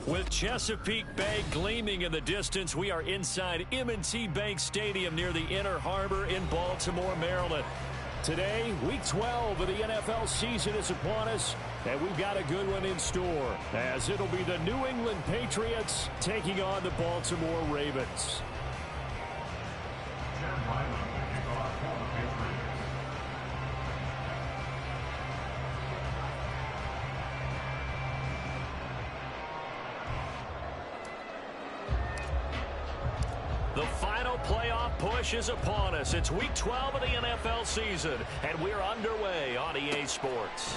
With Chesapeake Bay gleaming in the distance, we are inside M&T Bank Stadium near the Inner Harbor in Baltimore, Maryland. Today, Week 12 of the NFL season is upon us, and we've got a good one in store, as it'll be the New England Patriots taking on the Baltimore Ravens. The final playoff push is upon us. It's Week 12 of the NFL season, and we're underway on EA Sports.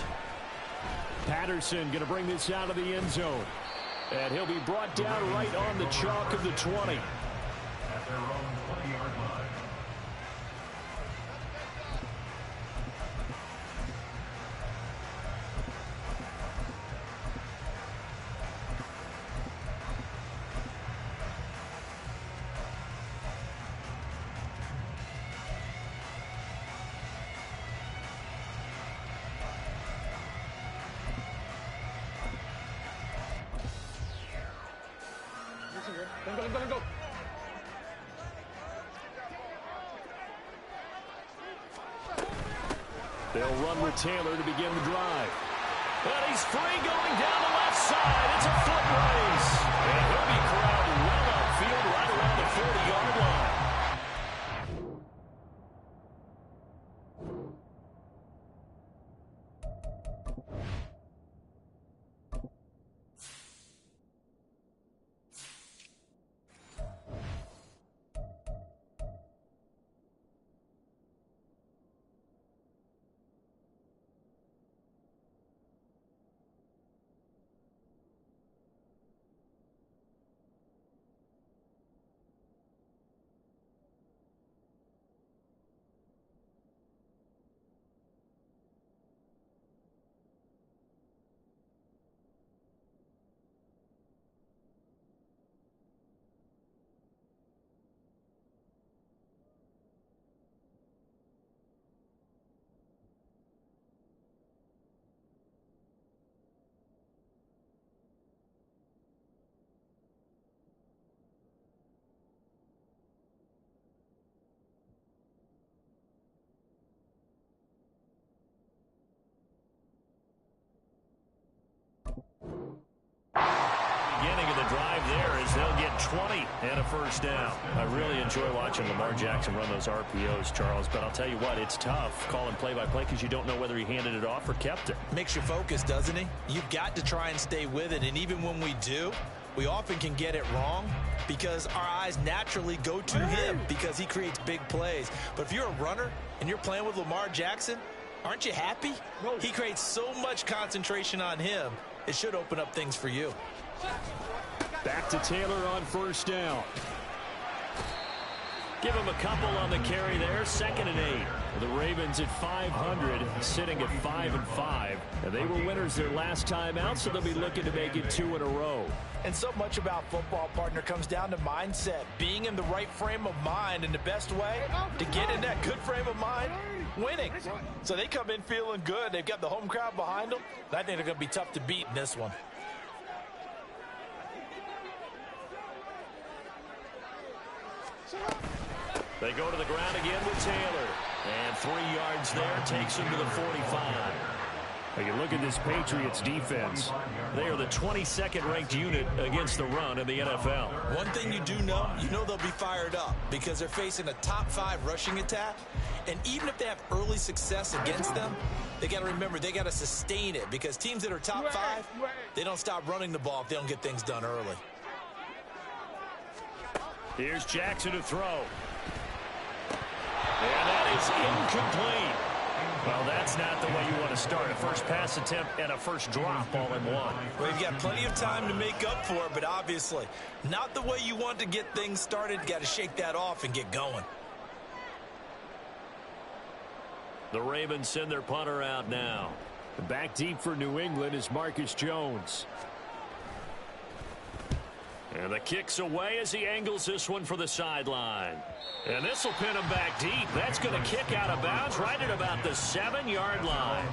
Patterson going to bring this out of the end zone, and he'll be brought down right on the chalk of the 20. At their own 20-yard line. Go. They'll run with Taylor to begin the drive. And he's free going down the left side. It's a foot race. And he'll be corralled well upfield right around the 40-yard line. Beginning of the drive there is they'll get 20 and a first down. I really enjoy watching Lamar Jackson run those RPOs, Charles, but I'll tell you what, it's tough calling play-by-play because you don't know whether he handed it off or kept it. Makes you focus, doesn't he? You've got to try and stay with it, and even when we do, we often can get it wrong because our eyes naturally go to him because he creates big plays. But if you're a runner and you're playing with Lamar Jackson, aren't you happy? He creates so much concentration on him, it should open up things for you. Back to Taylor on first down. Give him a couple on the carry there. 2nd and 8. The Ravens at 500, sitting at 5-5. And they were winners their last time out, so they'll be looking to make it 2 in a row. And so much about football, partner, comes down to mindset. Being in the right frame of mind, and the best way to get in that good frame of mind, winning. So they come in feeling good. They've got the home crowd behind them. And I think they're going to be tough to beat in this one. They go to the ground again with Taylor. And 3 yards there takes him to the 45. Now you look at this Patriots defense. They are the 22nd ranked unit against the run in the NFL. One thing you do know, they'll be fired up because they're facing a top 5 rushing attack. And even if they have early success against them, they got to remember they got to sustain it because teams that are top 5, they don't stop running the ball if they don't get things done early. Here's Jackson to throw. And that is incomplete. Well, that's not the way you want to start. A first pass attempt and a first drop all in one. Well, you've got plenty of time to make up for it, but obviously not the way you want to get things started. Got to shake that off and get going. The Ravens send their punter out now. Back deep for New England is Marcus Jones. And the kick's away as he angles this one for the sideline. And this will pin him back deep. That's going to kick out of bounds right at about the 7-yard line.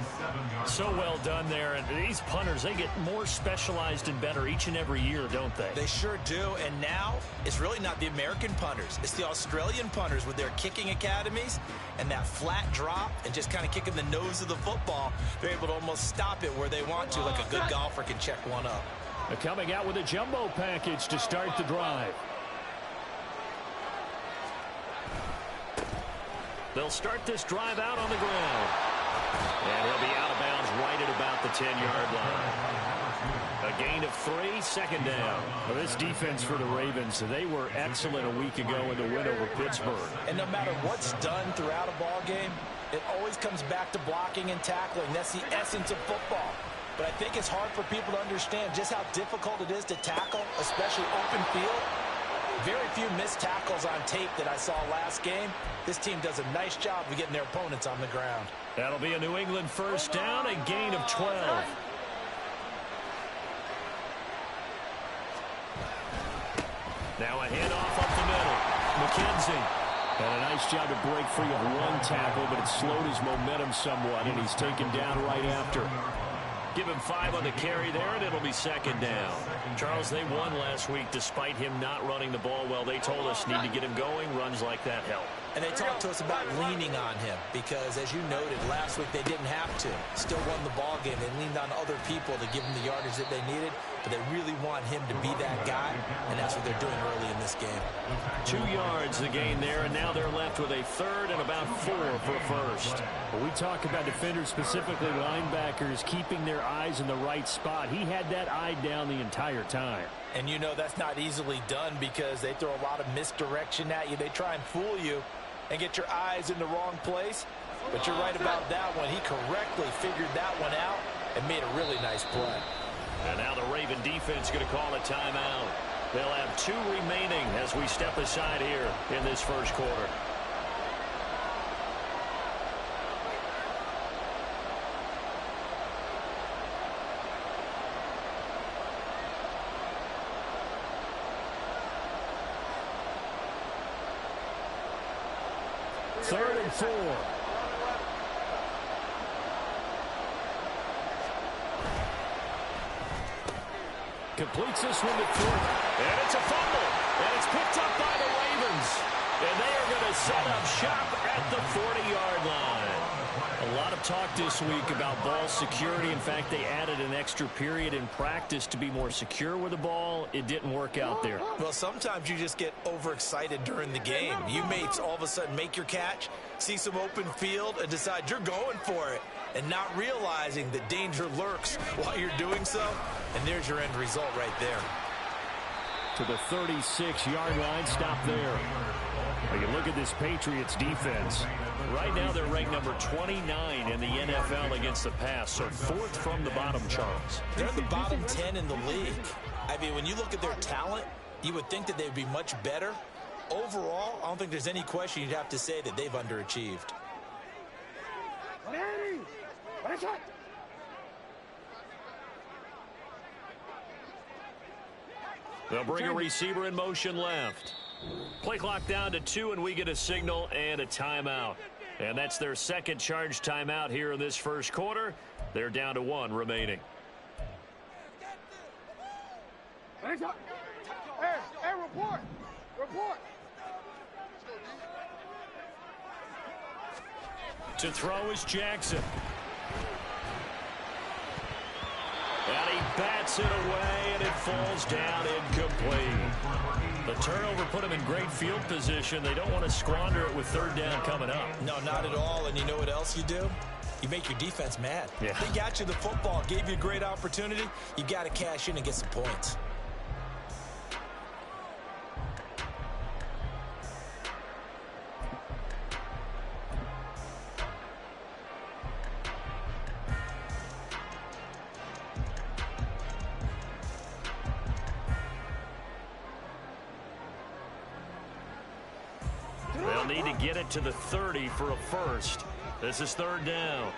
So well done there. And these punters, they get more specialized and better each and every year, don't they? They sure do. And now it's really not the American punters. It's the Australian punters with their kicking academies and that flat drop and just kind of kicking the nose of the football. They're able to almost stop it where they want to, like a good golfer can check one up. They're coming out with a jumbo package to start the drive. They'll start this drive out on the ground. And he'll be out of bounds right at about the 10-yard line. A gain of 3, second down. Well, this defense for the Ravens, they were excellent a week ago in the win over Pittsburgh. And no matter what's done throughout a ball game, it always comes back to blocking and tackling. That's the essence of football. But I think it's hard for people to understand just how difficult it is to tackle, especially open field. Very few missed tackles on tape that I saw last game. This team does a nice job of getting their opponents on the ground. That'll be a New England first down, a gain of 12. Now a handoff up the middle. McKenzie. And a nice job to break free of one tackle, but it slowed his momentum somewhat, and he's taken down right after. Give him 5 on the carry there, and it'll be second down. Charles, they won last week despite him not running the ball well. They told us need to get him going. Runs like that help. And they talked to us about leaning on him because, as you noted, last week they didn't have to. Still won the ball game. They leaned on other people to give them the yardage that they needed, but they really want him to be that guy, and that's what they're doing early in this game. 2 yards the gain there, and now they're left with a third and about 4 for first. Well, we talk about defenders, specifically linebackers, keeping their eyes in the right spot. He had that eye down the entire time. And you know that's not easily done because they throw a lot of misdirection at you. They try and fool you and get your eyes in the wrong place. But you're right about that one. He correctly figured that one out and made a really nice play. And now the Raven defense going to call a timeout. They'll have 2 remaining as we step aside here in this first quarter. Third and 4. Completes this one to 4. And it's a fumble. And it's picked up by the Ravens. And they are going to set up shop at the 40-yard line. A lot of talk this week about ball security. In fact, they added an extra period in practice to be more secure with the ball. It didn't work out there. Well, sometimes you just get overexcited during the game. You may all of a sudden make your catch, see some open field, and decide you're going for it, and not realizing that danger lurks while you're doing so. And there's your end result right there. To the 36-yard line, stop there. Well, you look at this Patriots defense. Right now they're ranked number 29 in the NFL against the pass, so 4th from the bottom, Charles. They're in the bottom 10 in the league. I mean, when you look at their talent, you would think that they'd be much better. Overall, I don't think there's any question you'd have to say that they've underachieved. They'll bring a receiver in motion left. Play clock down to 2, and we get a signal and a timeout. And that's their second charge timeout here in this first quarter. They're down to 1 remaining. Hey, report. To throw is Jackson. And he bats it away, and it falls down incomplete. The turnover put him in great field position. They don't want to squander it with third down coming up. No, not at all. And you know what else you do? You make your defense mad. Yeah. They got you the football, gave you a great opportunity. You got to cash in and get some points. They'll need to get it to the 30 for a first. This is third down.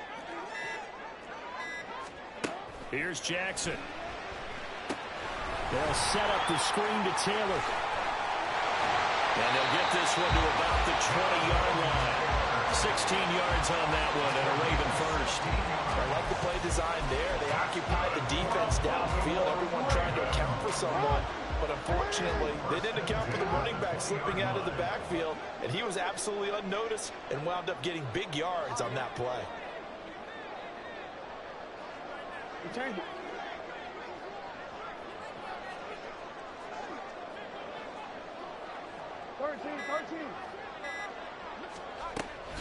Here's Jackson. They'll set up the screen to Taylor. And they'll get this one to about the 20-yard line. 16 yards on that one, and a Raven first. I like the play design there. They occupied the defense downfield, everyone trying to account for someone. But unfortunately, they didn't account for the running back slipping out of the backfield, and he was absolutely unnoticed and wound up getting big yards on that play. Change it.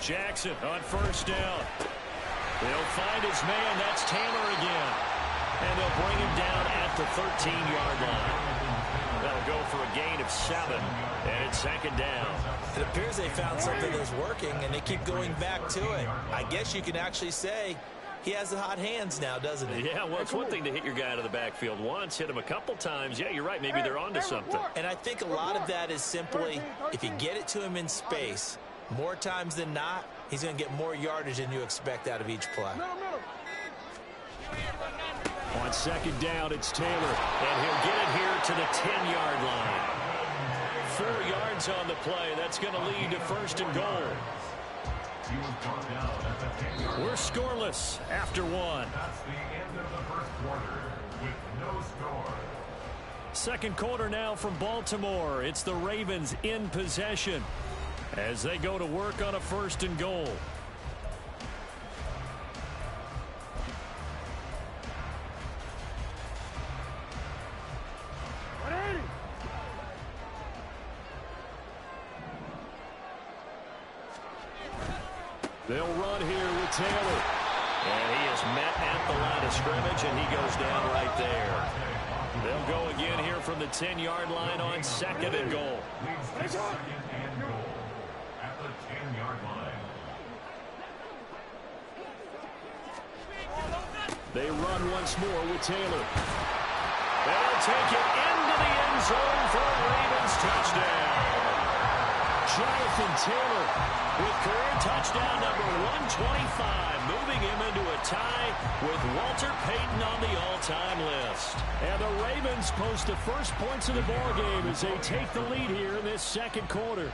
Jackson on first down. They'll find his man. That's Taylor again. And they'll bring him down at the 13-yard line. That'll go for a gain of 7. And it's second down. It appears they found something that's working, and they keep going back to it. I guess you can actually say he has the hot hands now, doesn't he? Yeah, well, it's one thing to hit your guy out of the backfield once, hit him a couple times. Yeah, you're right. Maybe they're onto something. And I think a lot of that is simply if you get it to him in space, more times than not, he's going to get more yardage than you expect out of each play. On second down, it's Taylor. And he'll get it here to the 10-yard line. 4 yards on the play. That's going to lead to first and goal. We're scoreless after 1. That's the end of the first quarter with no score. Second quarter now from Baltimore. It's the Ravens in possession as they go to work on a first and goal. They'll run here with Taylor. And he is met at the line of scrimmage, and he goes down right there. They'll go again here from the 10-yard line on second and goal. Second and goal at the 10-yard line. They run once more with Taylor. They'll take it into the end zone for a Ravens touchdown. Jonathan Taylor with career touchdown number 125, moving him into a tie with Walter Payton on the all-time list. And the Ravens post the first points of the ballgame as they take the lead here in this second quarter.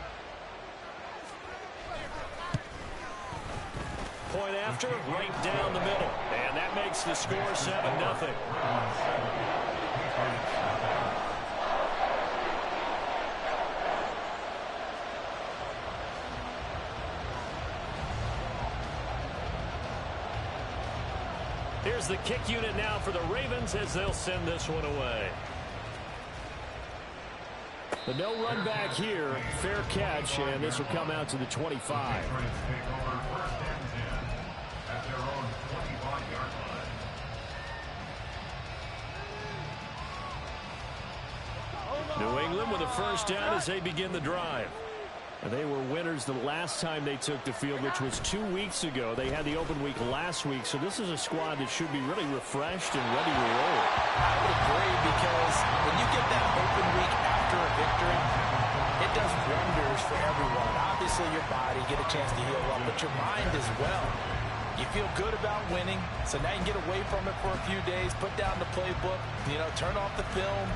Point after, right down the middle. And that makes the score 7-0. Here's the kick unit now for the Ravens as they'll send this one away. The no run back here, fair catch, and this will come out to the 25. New England with a first down as they begin the drive. And they were winners the last time they took the field, which was 2 weeks ago. They had the open week last week, so this is a squad that should be really refreshed and ready to roll. I would agree, because when you get that open week after a victory, it does wonders for everyone. Obviously, your body, get a chance to heal up, but your mind as well. You feel good about winning, so now you can get away from it for a few days, put down the playbook, turn off the film.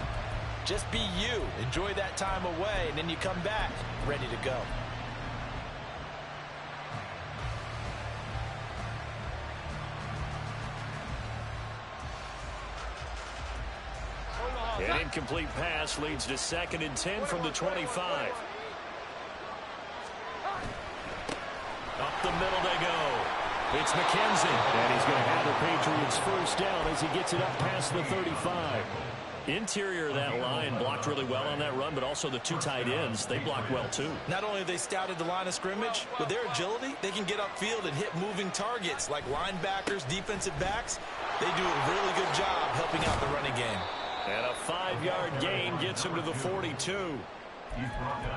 Just be you. Enjoy that time away, and then you come back ready to go. An incomplete pass leads to 2nd and 10 from the 25. Up the middle they go. It's McKenzie, and he's going to have the Patriots first down as he gets it up past the 35. Interior of that line blocked really well on that run, but also the 2 tight ends, they blocked well too. Not only have they scouted the line of scrimmage, with their agility, they can get upfield and hit moving targets like linebackers, defensive backs. They do a really good job helping out the running game. And a 5-yard gain gets him to the 42.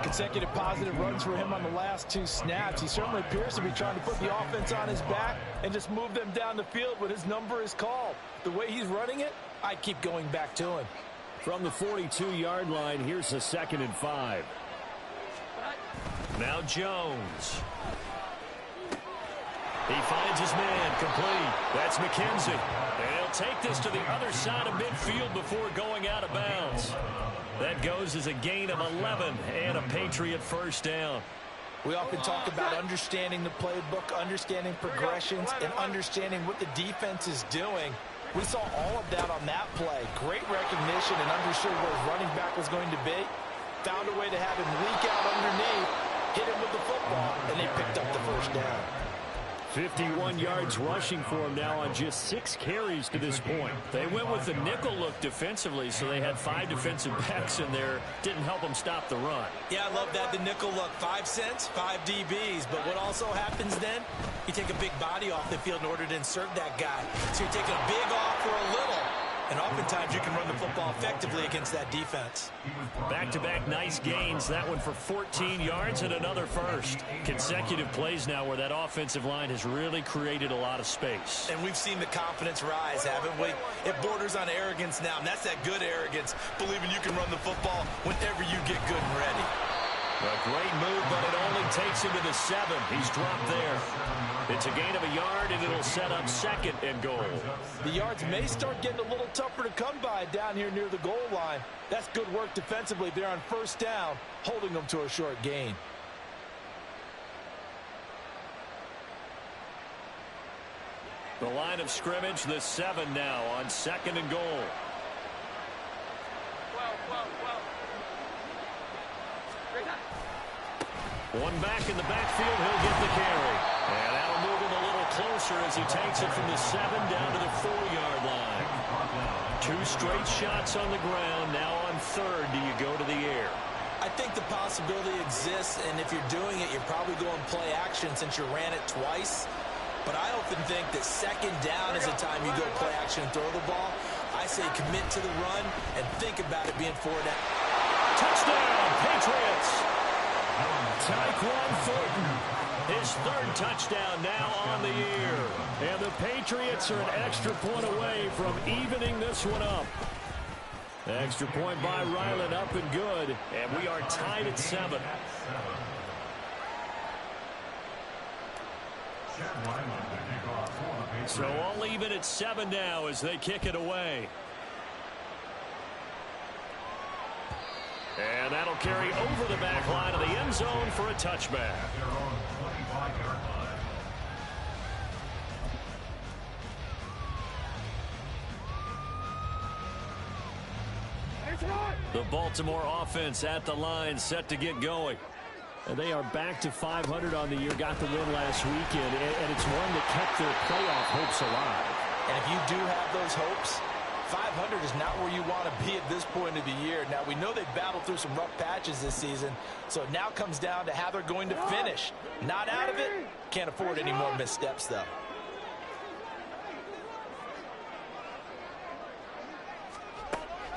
Consecutive positive runs for him on the last 2 snaps. He certainly appears to be trying to put the offense on his back and just move them down the field when his number is called. The way he's running it, I keep going back to him. From the 42-yard line, here's a 2nd and 5. Now Jones. He finds his man complete. That's McKenzie. And They'll take this to the other side of midfield before going out of bounds. That goes as a gain of 11 and a Patriot first down. We often talk about understanding the playbook, understanding progressions, and understanding what the defense is doing. We saw all of that on that play. Great recognition and understood where his running back was going to be. Found a way to have him leak out underneath, hit him with the football, and they picked up the first down. 51 yards rushing for him now on just 6 carries to this point. They went with the nickel look defensively, so they had 5 defensive backs in there. Didn't help them stop the run. Yeah, I love that, the nickel look. 5 cents, 5 DBs. But what also happens then, you take a big body off the field in order to insert that guy. So you're taking a big off for a little. And oftentimes you can run the football effectively against that defense. Back-to-back nice gains. That one for 14 yards and another first. Consecutive plays now where that offensive line has really created a lot of space. And we've seen the confidence rise, haven't we? It borders on arrogance now, and that's that good arrogance, believing you can run the football whenever you get good and ready. A great move, but it only takes him to the 7. He's dropped there. It's a gain of a yard, and it'll set up 2nd and goal. The yards may start getting a little tougher to come by down here near the goal line. That's good work defensively there on first down, holding them to a short gain. The line of scrimmage, the 7 now on 2nd and goal. One back in the backfield, he'll get the carry. And that'll move him a little closer as he takes it from the 7 down to the 4-yard line. 2 straight shots on the ground. Now on 3rd, do you go to the air? I think the possibility exists, and if you're doing it, you're probably going play action since you ran it twice. But I often think that 2nd down is the time you go play action and throw the ball. I say commit to the run and think about it being 4 down. Touchdown, Patriots! Tyquan Thornton, his 3rd touchdown now on the year. And the Patriots are an extra point away from evening this one up. Extra point by Ryland, up and good. And we are tied at 7. So all even at 7 now as they kick it away. And that'll carry over the back line of the end zone for a touchback. The Baltimore offense at the line, set to get going. And they are back to 500 on the year, got the win last weekend, and it's one that kept their playoff hopes alive. And if you do have those hopes, 500 is not where you want to be at this point of the year. Now, we know they've battled through some rough patches this season, so it now comes down to how they're going to finish. Not out of it. Can't afford any more missteps, though.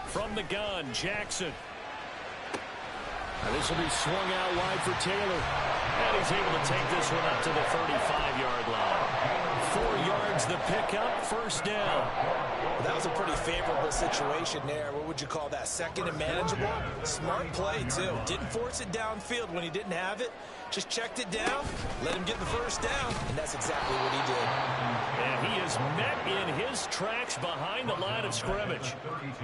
From the gun, Jackson. And this will be swung out wide for Taylor. And he's able to take this one up to the 35-yard line. 4 yards the pickup, first down. Well, that was a pretty favorable situation there. What would you call that? 2nd and manageable? Smart play, too. Didn't force it downfield when he didn't have it. Just checked it down, let him get the first down, and that's exactly what he did. And he is met in his tracks behind the line of scrimmage.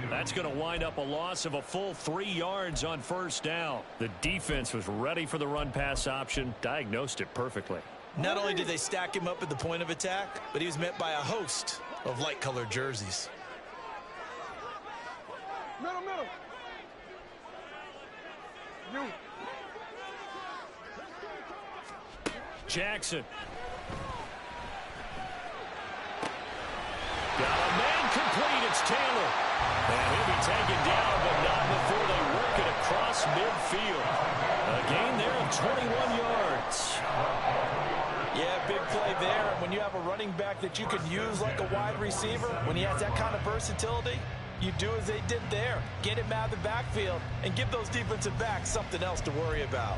That's going to wind up a loss of a full 3 yards on first down. The defense was ready for the run-pass option, diagnosed it perfectly. Not only did they stack him up at the point of attack, but he was met by a host of light-colored jerseys. Middle. You. Jackson. Got a man complete. It's Taylor. And he'll be taken down, but not before they work it across midfield. A gain there of 21 yards. Yeah, big play there. And when you have a running back that you can use like a wide receiver, when he has that kind of versatility, you do as they did there. Get him out of the backfield and give those defensive backs something else to worry about.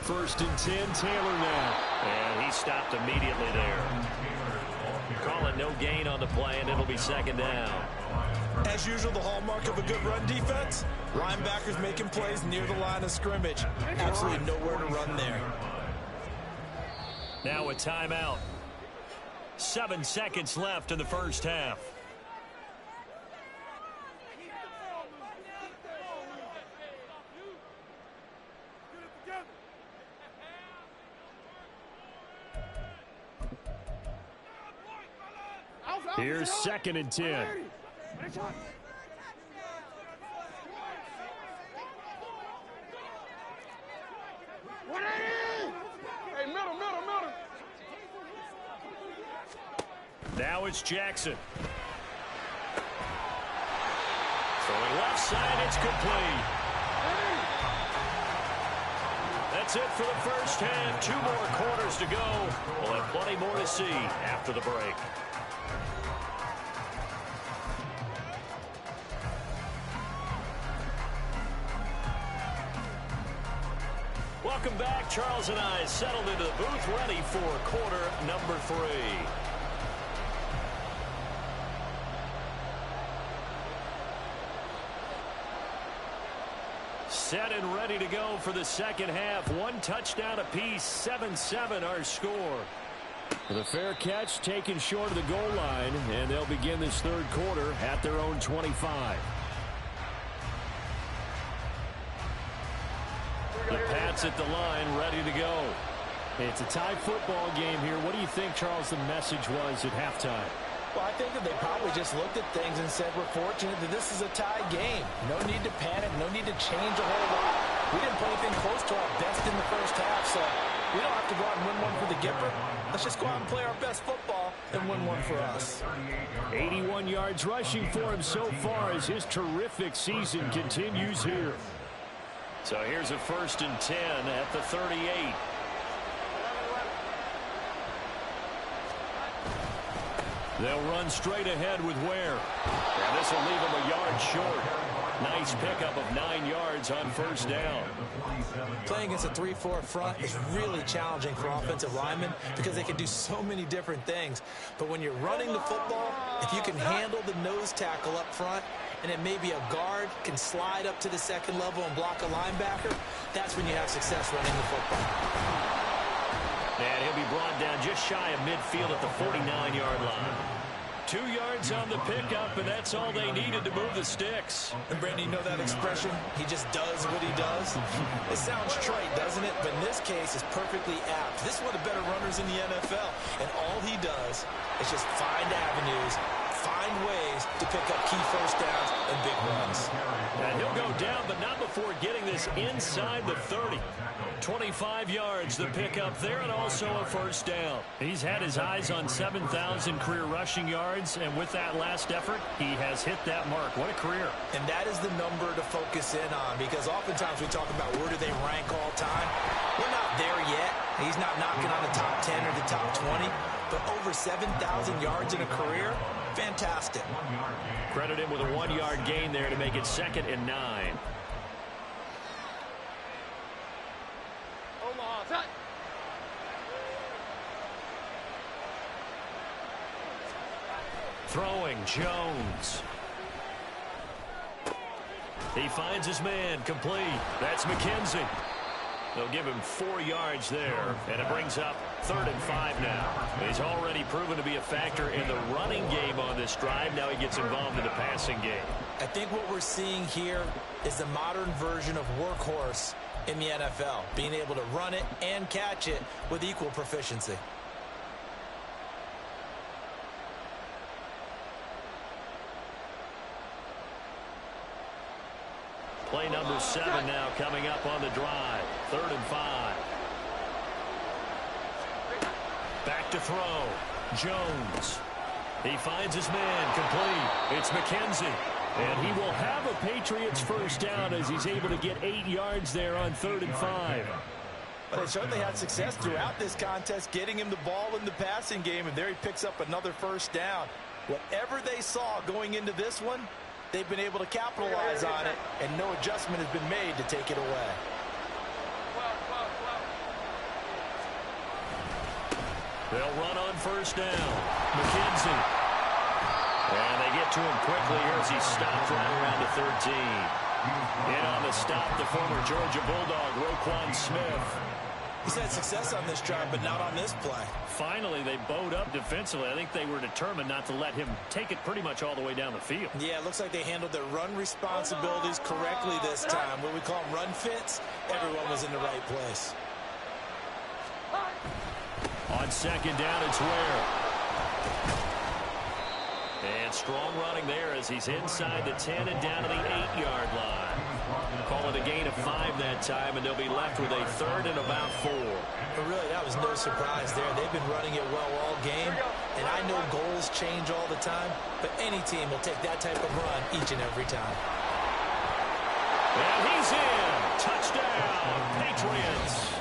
First and 10, Taylor now. And he stopped immediately there. calling no gain on the play, and it'll be second down. As usual, the hallmark of a good run defense, linebackers making plays near the line of scrimmage. Absolutely nowhere to run there. Now a timeout. 7 seconds left in the first half. Here's 2nd and 10. Hey, middle. Now it's Jackson. Throwing left side, it's complete. That's it for the first half. 2 more quarters to go. We'll have plenty more to see after the break. Welcome back. Charles and I settled into the booth, ready for quarter number 3. Set and ready to go for the second half. 1 touchdown apiece, 7-7 our score. With a fair catch taken short of the goal line, and they'll begin this third quarter at their own 25. The Pats at the line, ready to go. It's a tie football game here. What do you think, Charles, the message was at halftime? Well, I think that they probably just looked at things and said, we're fortunate that this is a tie game. No need to panic. No need to change a whole lot. We didn't play anything close to our best in the first half, so we don't have to go out and win one for the Gipper. Let's just go out and play our best football and win one for us. 81 yards rushing for him so far as his terrific season continues here. So here's a 1st and 10 at the 38. They'll run straight ahead with Ware. And this will leave him a yard short. Nice pickup of 9 yards on first down. Playing against a 3-4 front is really challenging for offensive linemen because they can do so many different things. But when you're running the football, if you can handle the nose tackle up front, and then maybe a guard can slide up to the second level and block a linebacker, that's when you have success running the football. And he'll be brought down just shy of midfield at the 49-yard line. 2 yards on the pickup, and that's all they needed to move the sticks. And Brandon, you know that expression? He just does what he does. It sounds trite, doesn't it? But in this case, it's perfectly apt. This is one of the better runners in the NFL. And all he does is just find avenues, find ways to pick up key first downs and big runs. And he'll go down, but not before getting this inside the 30. 25 yards the pickup there, and also a first down. He's had his eyes on 7,000 career rushing yards, and with that last effort, he has hit that mark. What a career. And that is the number to focus in on, because oftentimes we talk about where do they rank all time. We're not there yet. He's not knocking on the top 10 or the top 20, but over 7,000 yards in a career, fantastic. Credit him with a 1-yard gain there to make it 2nd and 9. Throwing, Jones. He finds his man, complete. That's McKenzie. They'll give him 4 yards there, and it brings up 3rd and 5 now. He's already proven to be a factor in the running game on this drive. Now he gets involved in the passing game. I think what we're seeing here is the modern version of workhorse in the NFL, being able to run it and catch it with equal proficiency. Play number 7 now coming up on the drive. 3rd and 5. Back to throw. Jones. He finds his man, complete. It's McKenzie. And he will have a Patriots first down as he's able to get 8 yards there on 3rd and 5. But they certainly had success throughout this contest, getting him the ball in the passing game, and there he picks up another first down. Whatever they saw going into this one, they've been able to capitalize on it, and no adjustment has been made to take it away. They'll run on first down. McKenzie. And they get to him quickly here as he stopped right around the 13. In on the stop, the former Georgia Bulldog, Roquan Smith. He's had success on this drive, but not on this play. Finally, they bowed up defensively. I think they were determined not to let him take it pretty much all the way down the field. Yeah, it looks like they handled their run responsibilities correctly this time. What we call them run fits, everyone was in the right place. On second down, it's Ware. And strong running there as he's inside the 10 and down to the 8-yard line. Call it a gain of 5 that time, and they'll be left with a third and about 4. But really, that was no surprise there. They've been running it well all game, and I know goals change all the time, but any team will take that type of run each and every time. And he's in. Touchdown, Patriots.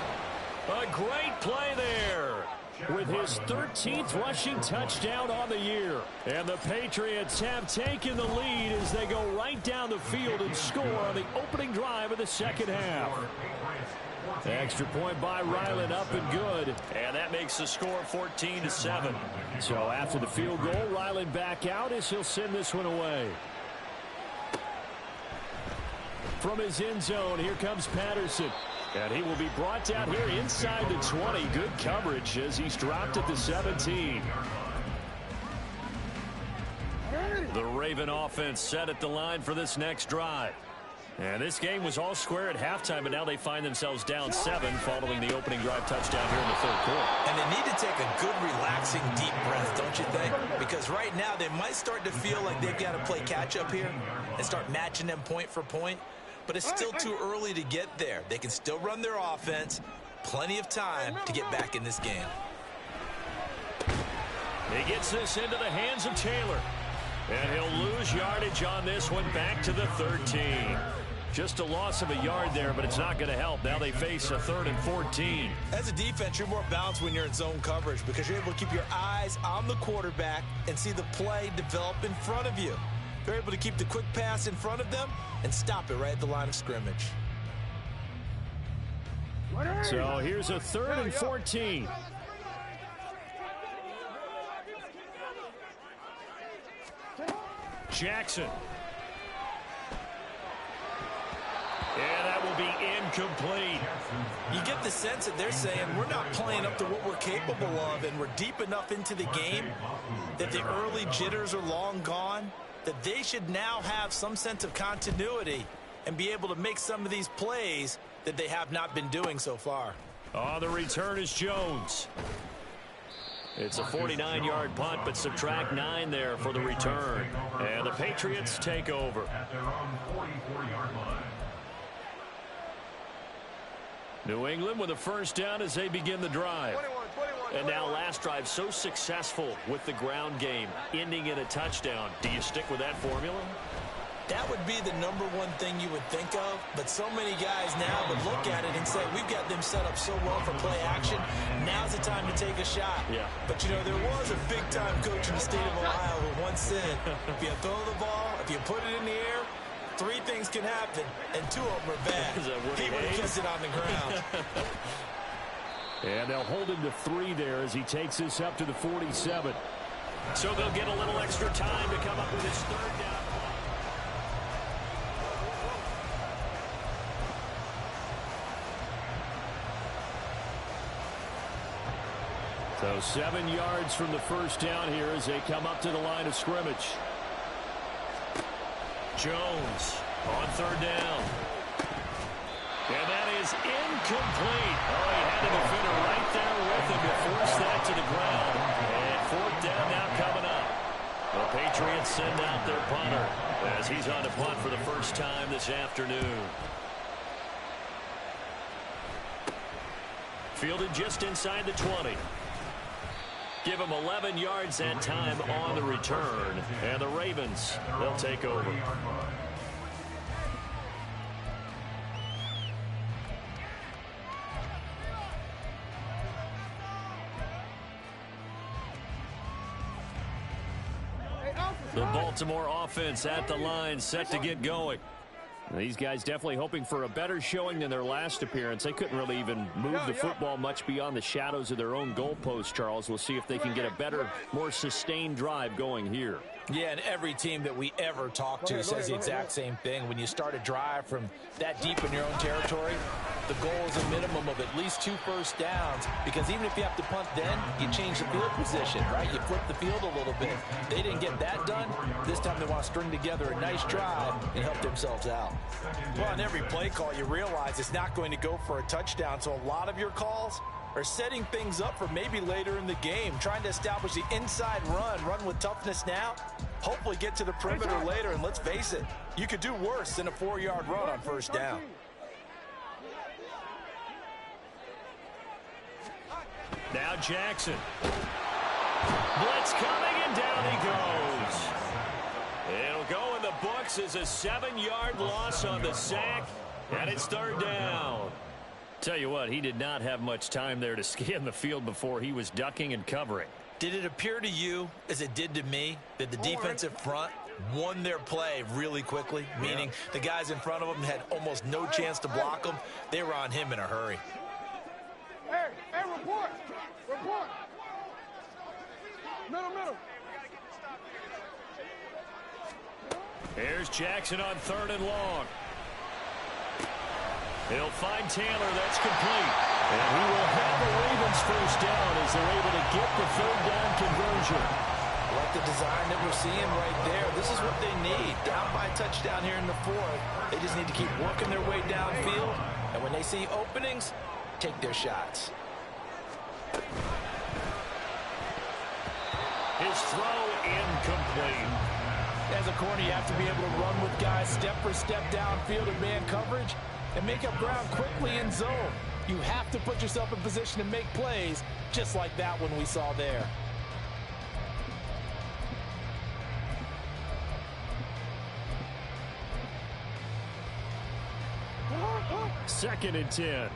A great play there with his 13th rushing touchdown on the year. And the Patriots have taken the lead as they go right down the field and score on the opening drive of the second half. Extra point by Ryland, up and good. And that makes the score 14-7. So after the field goal, Ryland back out as he'll send this one away. From his end zone, here comes Patterson. And he will be brought down here inside the 20. Good coverage as he's dropped at the 17. The Raven offense set at the line for this next drive. And this game was all square at halftime, but now they find themselves down 7 following the opening drive touchdown here in the third quarter. And they need to take a good, relaxing, deep breath, don't you think? Because right now they might start to feel like they've got to play catch-up here and start matching them point for point. But it's still too early to get there. They can still run their offense. Plenty of time to get back in this game. He gets this into the hands of Taylor. And he'll lose yardage on this one back to the 13. Just a loss of a yard there, but it's not going to help. Now they face a 3rd and 14. As a defense, you're more balanced when you're in zone coverage because you're able to keep your eyes on the quarterback and see the play develop in front of you. They're able to keep the quick pass in front of them and stop it right at the line of scrimmage. So here's a 3rd and 14. Jackson. And that will be incomplete. You get the sense that they're saying we're not playing up to what we're capable of, and we're deep enough into the game that the early jitters are long gone, that they should now have some sense of continuity and be able to make some of these plays that they have not been doing so far. On the return is Jones. It's a 49-yard punt, but subtract 9 there for the return. And the Patriots take over. At their own 44-yard line. New England with a first down as they begin the drive. 21. And now last drive so successful with the ground game, ending in a touchdown. Do you stick with that formula? That would be the number one thing you would think of, but so many guys now would look at it and say, we've got them set up so well for play action. Now's the time to take a shot. Yeah. But, you know, there was a big-time coach in the state of Ohio who once said, if you throw the ball, if you put it in the air, 3 things can happen, and 2 of them are bad. He would have kept it on the ground. And they'll hold him to 3 there as he takes this up to the 47. So they'll get a little extra time to come up with his 3rd down. So 7 yards from the first down here as they come up to the line of scrimmage. Jones on 3rd down. And that is incomplete. Oh, he had a defender right there with him to force that to the ground. And 4th down now coming up. The Patriots send out their punter as he's on to punt for the first time this afternoon. Fielded just inside the 20. Give him 11 yards that time on the return. And the Ravens, they'll take over. The Baltimore offense at the line, set to get going. These guys definitely hoping for a better showing than their last appearance. They couldn't really even move the football much beyond the shadows of their own goalpost, Charles. We'll see if they can get a better, more sustained drive going here. Yeah, and every team that we ever talk to says the exact same thing. When you start a drive from that deep in your own territory, the goal is a minimum of at least 2 first downs, because even if you have to punt then, you change the field position, right? You flip the field a little bit. They didn't get that done. This time they want to string together a nice drive and help themselves out. Well, on every play call, you realize it's not going to go for a touchdown, so a lot of your calls are setting things up for maybe later in the game, trying to establish the inside run with toughness now, hopefully get to the perimeter later, and let's face it, you could do worse than a 4-yard run on first down. Now Jackson. Blitz coming, and down he goes. It'll go in the books as a 7-yard loss on the sack, and it's third down. Tell you what, he did not have much time there to scan the field before he was ducking and covering. Did it appear to you, as it did to me, that the defensive front won their play really quickly? Meaning the guys in front of them had almost no chance to block them. They were on him in a hurry. Hey, report. Report. Middle. Here's Jackson on 3rd and long. He'll find Taylor. That's complete. And he will have the Ravens first down as they're able to get the 3rd down conversion. Like the design that we're seeing right there. This is what they need. Down by a touchdown here in the 4th. They just need to keep working their way downfield. And when they see openings, take their shots. His throw incomplete. As a corner, you have to be able to run with guys step for step downfield in man coverage and make up ground quickly in zone. You have to put yourself in position to make plays, just like that one we saw there. Second and 10.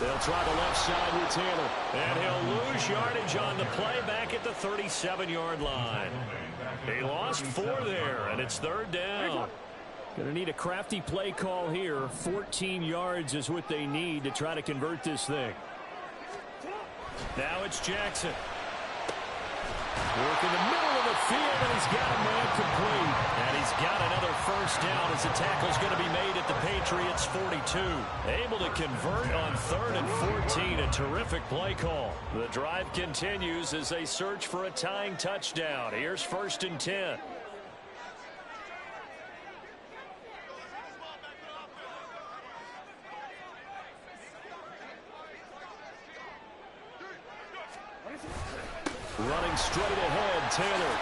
They'll try the left side with Taylor. And he'll lose yardage on the play back at the 37-yard line. He lost 4 there, and it's 3rd down. Going to need a crafty play call here. 14 yards is what they need to try to convert this thing. Now it's Jackson. Work in the middle of the field, and he's got a man complete. And he's got another first down as the tackle's going to be made at the Patriots' 42. Able to convert on 3rd and 14. A terrific play call. The drive continues as they search for a tying touchdown. Here's 1st and 10. Running straight ahead, Taylor.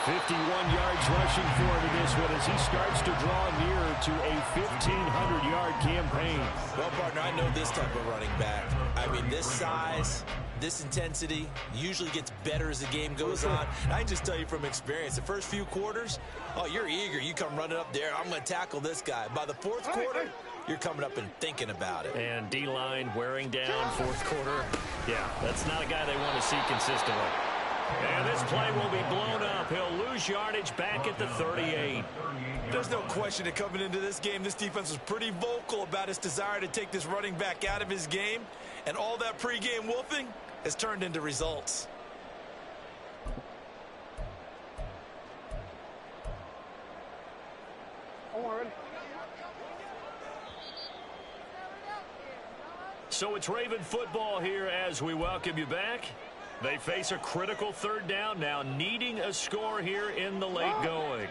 51 yards rushing for him in this one as he starts to draw nearer to a 1,500-yard campaign. Well, partner, I know this type of running back. I mean, this size, this intensity usually gets better as the game goes on. And I can just tell you from experience, the first few quarters, oh, you're eager. You come running up there, I'm going to tackle this guy. By the 4th quarter, you're coming up and thinking about it. And D-line wearing down 4th quarter. Yeah, that's not a guy they want to see consistently. And this play will be blown up. He'll lose yardage back at the 38. There's no question that coming into this game, this defense was pretty vocal about its desire to take this running back out of his game. And all that pregame wolfing has turned into results. So it's Raven football here as we welcome you back. They face a critical 3rd down now, needing a score here in the late going.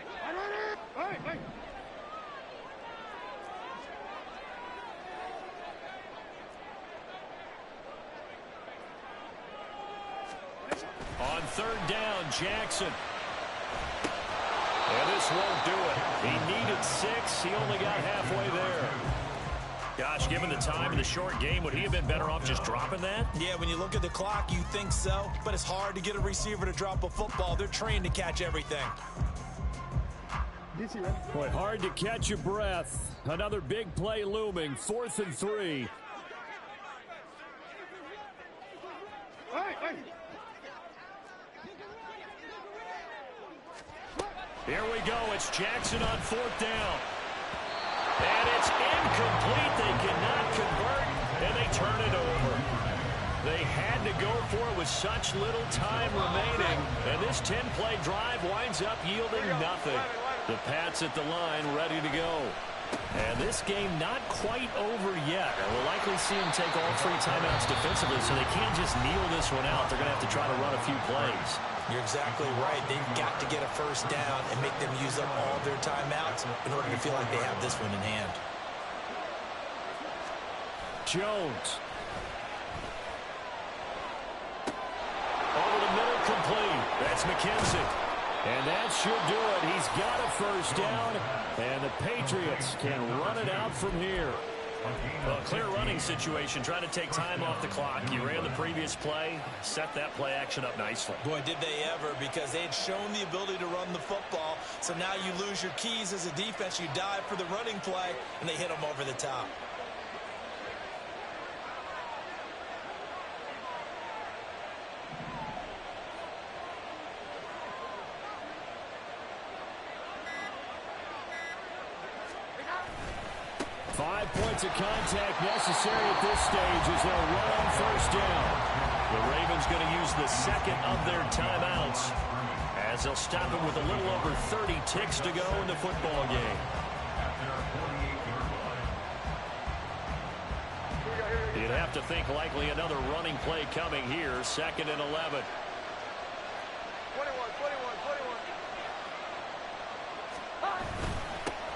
On 3rd down, Jackson. And this won't do it. He needed 6. He only got halfway there. Gosh, given the time of the short game, would he have been better off just dropping that? Yeah, when you look at the clock, you think so. But it's hard to get a receiver to drop a football. They're trained to catch everything. Boy, hard to catch your breath. Another big play looming. 4th and 3. Here we go. It's Jackson on 4th down. And it's incomplete. They cannot convert, and they turn it over. They had to go for it with such little time remaining, and this 10-play drive winds up yielding nothing. The Pats at the line ready to go. And this game not quite over yet. We'll likely see them take all 3 timeouts defensively, so they can't just kneel this one out. They're going to have to try to run a few plays. You're exactly right. They've got to get a first down and make them use up all their timeouts in order to feel like they have this one in hand. Jones. Over the middle, complete. That's McKenzie. And that should do it. He's got a first down, and the Patriots can run it out from here. Well, clear running situation, trying to take time off the clock. You ran the previous play, set that play action up nicely. Boy, did they ever, because they had shown the ability to run the football. So now you lose your keys as a defense. You dive for the running play, and they hit them over the top. Five points of contact necessary at this stage as they'll run on first down. The Ravens going to use the second of their timeouts as they'll stop it with a little over 30 ticks to go in the football game. You'd have to think likely another running play coming here. 2nd and 11. 21.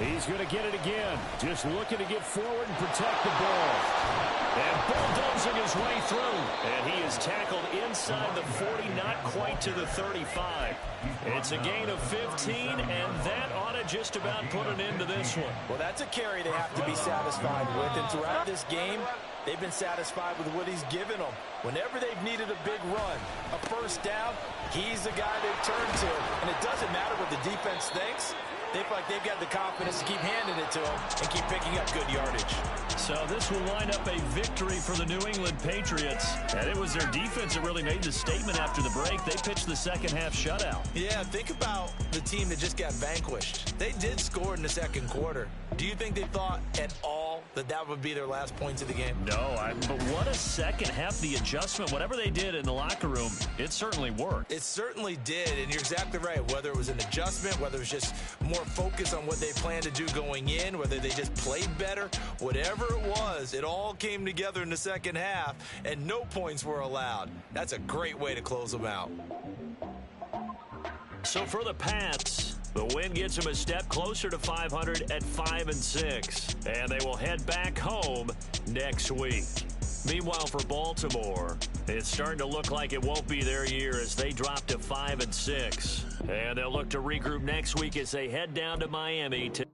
He's going to get it again. Just looking to get forward and protect the ball. And bulldozing his way through. And he is tackled inside the 40, not quite to the 35. It's a gain of 15, and that ought to just about put an end to this one. Well, that's a carry they have to be satisfied with. And throughout this game, they've been satisfied with what he's given them. Whenever they've needed a big run, a first down, he's the guy they've turned to. And it doesn't matter what the defense thinks. They feel like they've got the confidence to keep handing it to him and keep picking up good yardage. So this will wind up a victory for the New England Patriots. And it was their defense that really made the statement after the break. They pitched the second half shutout. Yeah, think about the team that just got vanquished. They did score in the second quarter. Do you think they thought at all that that would be their last points of the game? No, but what a second half. The adjustment, whatever they did in the locker room, it certainly worked. It certainly did, and you're exactly right. Whether it was an adjustment, whether it was just more focus on what they planned to do going in, whether they just played better, whatever it was, it all came together in the second half, and no points were allowed. That's a great way to close them out. So for the Pats, the win gets them a step closer to 500 at 5-6, and they will head back home next week. Meanwhile, for Baltimore, it's starting to look like it won't be their year as they drop to 5-6, and they'll look to regroup next week as they head down to Miami to